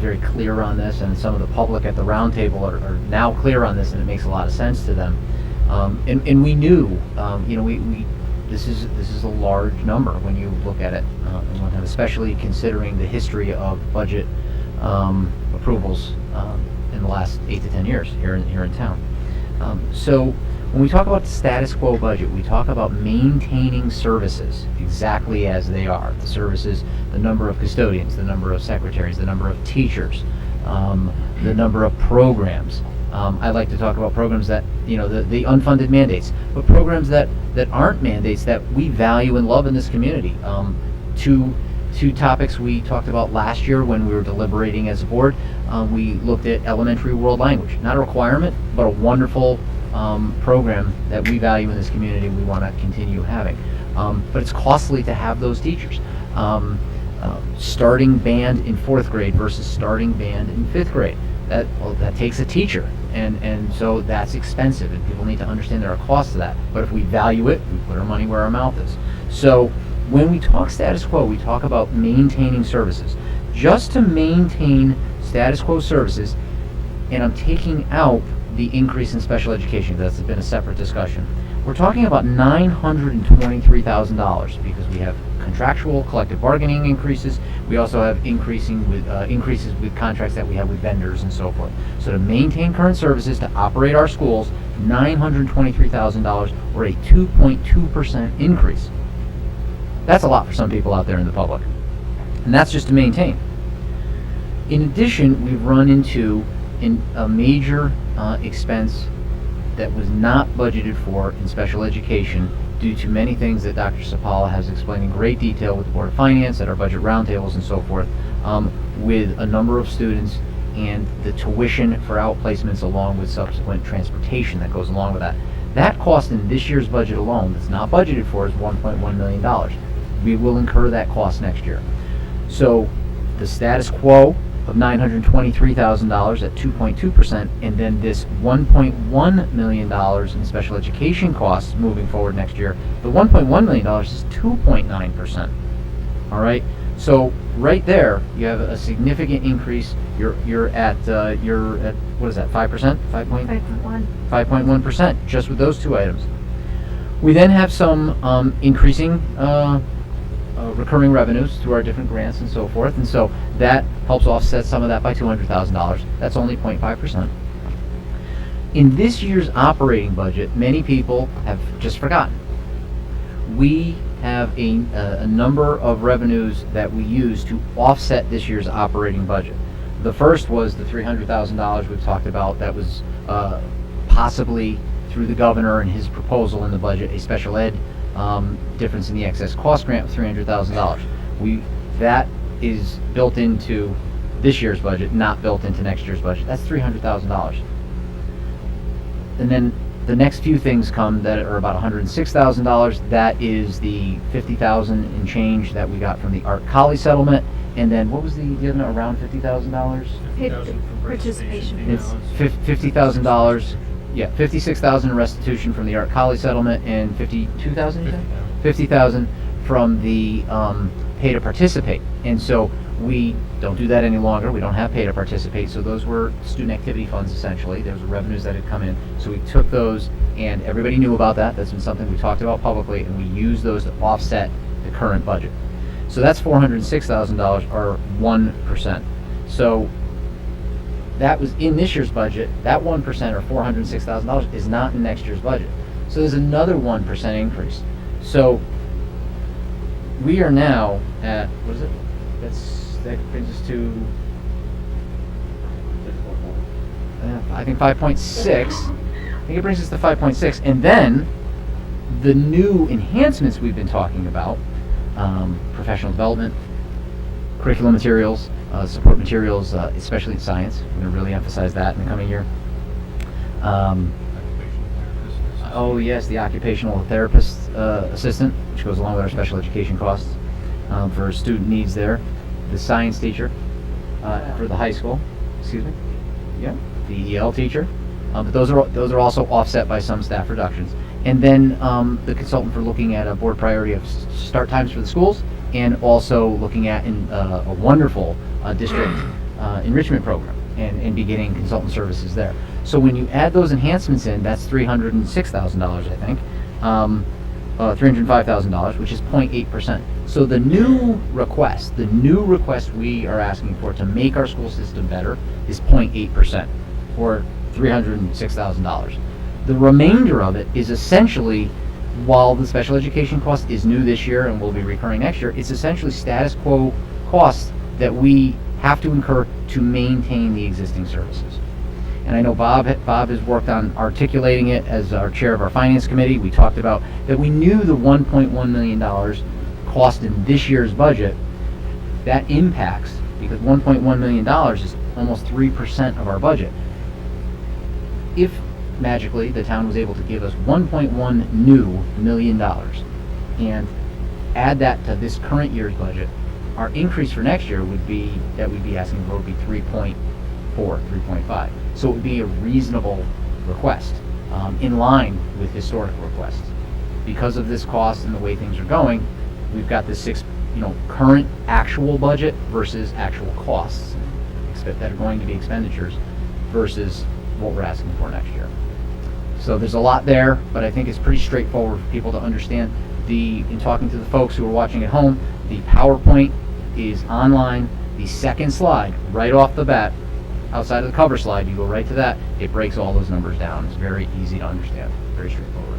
very clear on this, and some of the public at the roundtable are now clear on this, and it makes a lot of sense to them. And we knew, this is a large number when you look at it, especially considering the history of budget approvals in the last 8 to 10 years here in town. So when we talk about the status quo budget, we talk about maintaining services exactly as they are. The services, the number of custodians, the number of secretaries, the number of teachers, the number of programs. I like to talk about programs that, the unfunded mandates, but programs that aren't mandates that we value and love in this community. Two topics we talked about last year when we were deliberating as a board. We looked at elementary world language. Not a requirement, but a wonderful program that we value in this community and we want to continue having. But it's costly to have those teachers. Starting band in 4th grade versus starting band in 5th grade. That takes a teacher, and so that's expensive, and people need to understand there are costs to that. But if we value it, we put our money where our mouth is. So when we talk status quo, we talk about maintaining services. Just to maintain status quo services, and I'm taking out the increase in special education, that's been a separate discussion. We're talking about $923,000 because we have contractual collective bargaining increases. We also have increases with contracts that we have with vendors and so forth. So to maintain current services, to operate our schools, $923,000 or a 2.2% increase. That's a lot for some people out there in the public. And that's just to maintain. In addition, we've run into a major expense that was not budgeted for in special education due to many things that Dr. Sapala has explained in great detail with the Board of Finance at our budget roundtables and so forth, with a number of students and the tuition for outplacements along with subsequent transportation that goes along with that. That cost in this year's budget alone, that's not budgeted for, is $1.1 million. We will incur that cost next year. So the status quo of $923,000 at 2.2%, and then this $1.1 million in special education costs moving forward next year. The $1.1 million is 2.9%. All right. So right there, you have a significant increase. You're at what is that? 5%? 5.1% just with those two items. We then have some increasing recurring revenues through our different grants and so forth, and so that helps offset some of that by $200,000. That's only 0.5%. In this year's operating budget, many people have just forgotten. We have a number of revenues that we use to offset this year's operating budget. The first was the $300,000 we've talked about that was possibly through the governor and his proposal in the budget, a special ed difference in the excess cost grant of $300,000. That is built into this year's budget, not built into next year's budget. That's $300,000. And then the next few things come that are about $106,000. That is the $50,000 in change that we got from the Art Colley settlement. And then what was the other around $50,000? Participation. It's $50,000. Yeah, $56,000 in restitution from the Art Colley settlement, and $50,000 from the pay to participate. And so we don't do that any longer. We don't have pay to participate. So those were student activity funds essentially. Those were revenues that had come in. So we took those, and everybody knew about that. That's been something we talked about publicly, and we used those to offset the current budget. So that's $406,000 or 1%. So that was in this year's budget. That 1% or $406,000 is not in next year's budget. So there's another 1% increase. So we are now at, what is it? That brings us to, I think 5.6. I think it brings us to 5.6. And then the new enhancements we've been talking about, professional development, curriculum materials, support materials, especially in science. We're going to really emphasize that in the coming year. Oh yes, the occupational therapist assistant, which goes along with our special education costs for student needs there. The science teacher for the high school, excuse me. Yeah, the EL teacher. But those are also offset by some staff reductions. And then the consultant for looking at a board priority of start times for the schools, and also looking at a wonderful district enrichment program and be getting consultant services there. So when you add those enhancements in, that's $306,000, I think, $305,000, which is 0.8%. So the new request we are asking for to make our school system better is 0.8%, or $306,000. The remainder of it is essentially, while the special education cost is new this year and will be recurring next year, it's essentially status quo costs that we have to incur to maintain the existing services. And I know Bob has worked on articulating it as our chair of our finance committee. We talked about that we knew the $1.1 million cost in this year's budget. That impacts, because $1.1 million is almost 3% of our budget. If magically the town was able to give us $1.1 new million and add that to this current year's budget, our increase for next year would be, that we'd be asking for, would be 3.4, 3.5. So it would be a reasonable request, in line with historic requests. Because of this cost and the way things are going, we've got this current actual budget versus actual costs that are going to be expenditures versus what we're asking for next year. So there's a lot there, but I think it's pretty straightforward for people to understand. In talking to the folks who are watching at home, the PowerPoint is online. The second slide, right off the bat, outside of the cover slide, you go right to that. It breaks all those numbers down. It's very easy to understand, very straightforward.